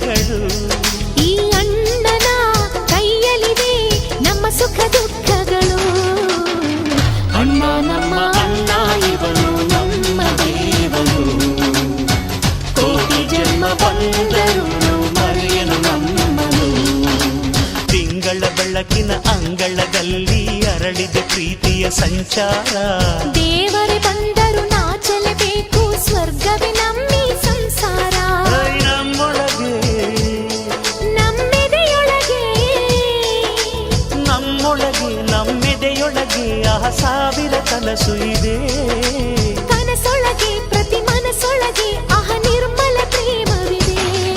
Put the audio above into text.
ಮಗಳು. ಈ ಅಣ್ಣನ ಕೈಯಲ್ಲಿದೆ ನಮ್ಮ ಸುಖ ದುಃಖಗಳು. ಅಣ್ಣ ನಮ್ಮ ಅಣ್ಣ ಇವನು ನಮ್ಮ ದೇವನು, ಕೋಟಿ ಜನ್ಮ ಬಂದರು ಮರೆಯನು ನಮ್ಮನು. ತಿಂಗಳ ಬೆಳಕಿನ ಅಂಗಳದಲ್ಲಿ ಅರಳಿದ ಪ್ರೀತಿಯ ಸಂಚಾರ. ದೇವರೇ ಬಂದರು ನಾಚಲೇಬೇಕು, ಸ್ವರ್ಗವೇ ನಮ್ಮ